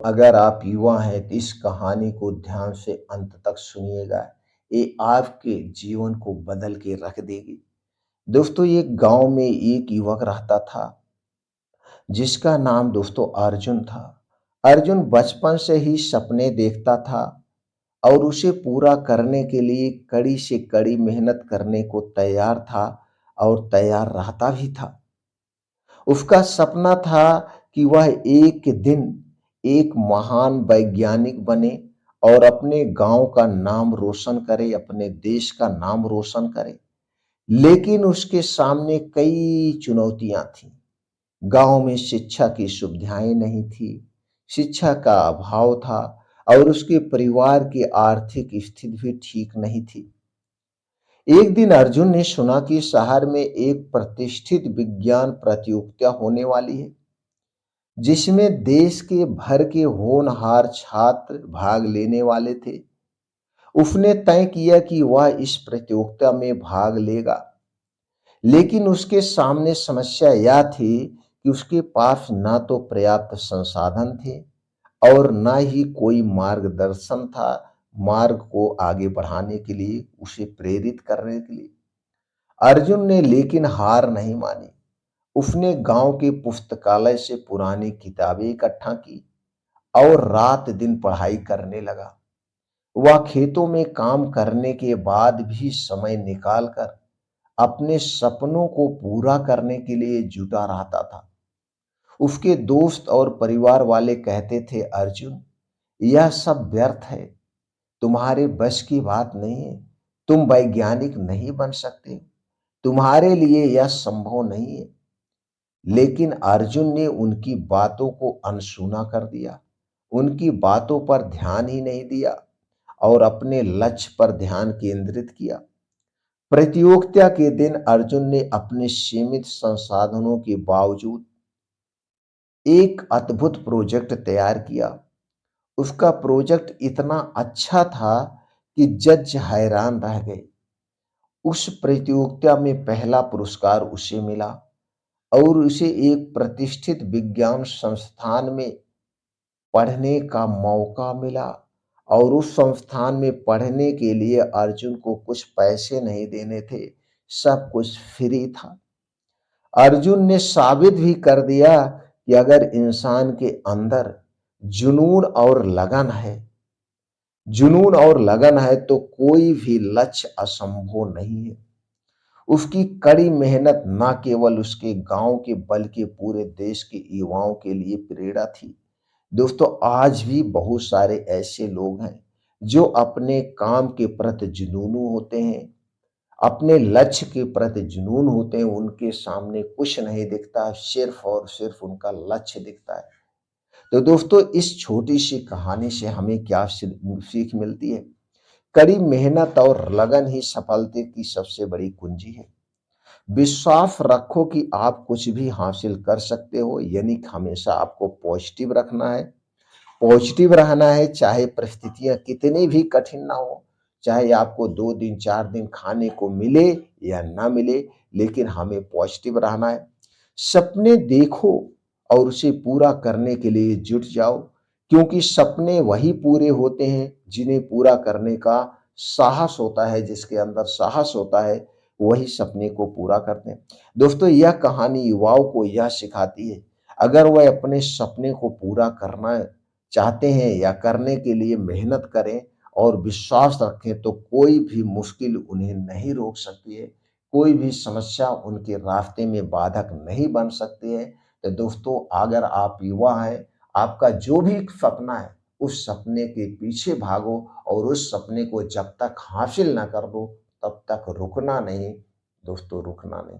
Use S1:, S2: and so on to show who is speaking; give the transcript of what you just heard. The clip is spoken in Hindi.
S1: अगर आप युवा हैं तो इस कहानी को ध्यान से अंत तक सुनिएगा। ये आपके जीवन को बदल के रख देगी। दोस्तों, एक गांव में एक युवक रहता था जिसका नाम दोस्तों अर्जुन था। अर्जुन बचपन से ही सपने देखता था और उसे पूरा करने के लिए कड़ी से कड़ी मेहनत करने को तैयार था और तैयार रहता भी था। उसका सपना था कि वह एक दिन एक महान वैज्ञानिक बने और अपने गांव का नाम रोशन करे, अपने देश का नाम रोशन करे। लेकिन उसके सामने कई चुनौतियां थीं। गांव में शिक्षा की सुविधाएं नहीं थी, शिक्षा का अभाव था और उसके परिवार की आर्थिक स्थिति भी ठीक नहीं थी। एक दिन अर्जुन ने सुना कि शहर में एक प्रतिष्ठित विज्ञान प्रतियोगिता होने वाली है, जिसमें देश के भर के होनहार छात्र भाग लेने वाले थे। उसने तय किया कि वह इस प्रतियोगिता में भाग लेगा, लेकिन उसके सामने समस्या यह थी कि उसके पास ना तो पर्याप्त संसाधन थे और ना ही कोई मार्गदर्शन था, मार्ग को आगे बढ़ाने के लिए, उसे प्रेरित करने के लिए। अर्जुन ने लेकिन हार नहीं मानी। उसने गांव के पुस्तकालय से पुरानी किताबें इकट्ठा की और रात दिन पढ़ाई करने लगा। वह खेतों में काम करने के बाद भी समय निकालकर अपने सपनों को पूरा करने के लिए जुटा रहता था। उसके दोस्त और परिवार वाले कहते थे, अर्जुन, यह सब व्यर्थ है, तुम्हारे बस की बात नहीं है, तुम वैज्ञानिक नहीं बन सकते, तुम्हारे लिए यह संभव नहीं है। लेकिन अर्जुन ने उनकी बातों को अनसुना कर दिया, उनकी बातों पर ध्यान ही नहीं दिया और अपने लक्ष्य पर ध्यान केंद्रित किया। प्रतियोगिता के दिन अर्जुन ने अपने सीमित संसाधनों के बावजूद एक अद्भुत प्रोजेक्ट तैयार किया। उसका प्रोजेक्ट इतना अच्छा था कि जज हैरान रह गए। उस प्रतियोगिता में पहला पुरस्कार उसे मिला और उसे एक प्रतिष्ठित विज्ञान संस्थान में पढ़ने का मौका मिला। और उस संस्थान में पढ़ने के लिए अर्जुन को कुछ पैसे नहीं देने थे, सब कुछ फ्री था। अर्जुन ने साबित भी कर दिया कि अगर इंसान के अंदर जुनून और लगन है, जुनून और लगन है तो कोई भी लक्ष्य असंभव नहीं है। उसकी कड़ी मेहनत न केवल उसके गांव के बल्कि पूरे देश के युवाओं के लिए प्रेरणा थी। दोस्तों, आज भी बहुत सारे ऐसे लोग हैं जो अपने काम के प्रति जुनूनी होते हैं, अपने लक्ष्य के प्रति जुनून होते हैं। उनके सामने कुछ नहीं दिखता, सिर्फ और सिर्फ उनका लक्ष्य दिखता है। तो दोस्तों, इस छोटी सी कहानी से हमें क्या सीख मिलती है? कड़ी मेहनत और लगन ही सफलता की सबसे बड़ी कुंजी है। विश्वास रखो कि आप कुछ भी हासिल कर सकते हो, यानी कि हमेशा आपको पॉजिटिव रखना है, पॉजिटिव रहना है, चाहे परिस्थितियां कितनी भी कठिन ना हो, चाहे आपको 2 दिन 4 दिन खाने को मिले या ना मिले, लेकिन हमें पॉजिटिव रहना है। सपने देखो और उसे पूरा करने के लिए जुट जाओ, क्योंकि सपने वही पूरे होते हैं जिन्हें पूरा करने का साहस होता है। जिसके अंदर साहस होता है वही सपने को पूरा करते हैं। दोस्तों, यह कहानी युवाओं को यह सिखाती है, अगर वह अपने सपने को पूरा करना चाहते हैं या करने के लिए मेहनत करें और विश्वास रखें, तो कोई भी मुश्किल उन्हें नहीं रोक सकती है, कोई भी समस्या उनके रास्ते में बाधक नहीं बन सकती है। तो दोस्तों, अगर आप युवा हैं, आपका जो भी सपना है, उस सपने के पीछे भागो और उस सपने को जब तक हासिल ना कर दो, तब तक रुकना नहीं। दोस्तों, रुकना नहीं।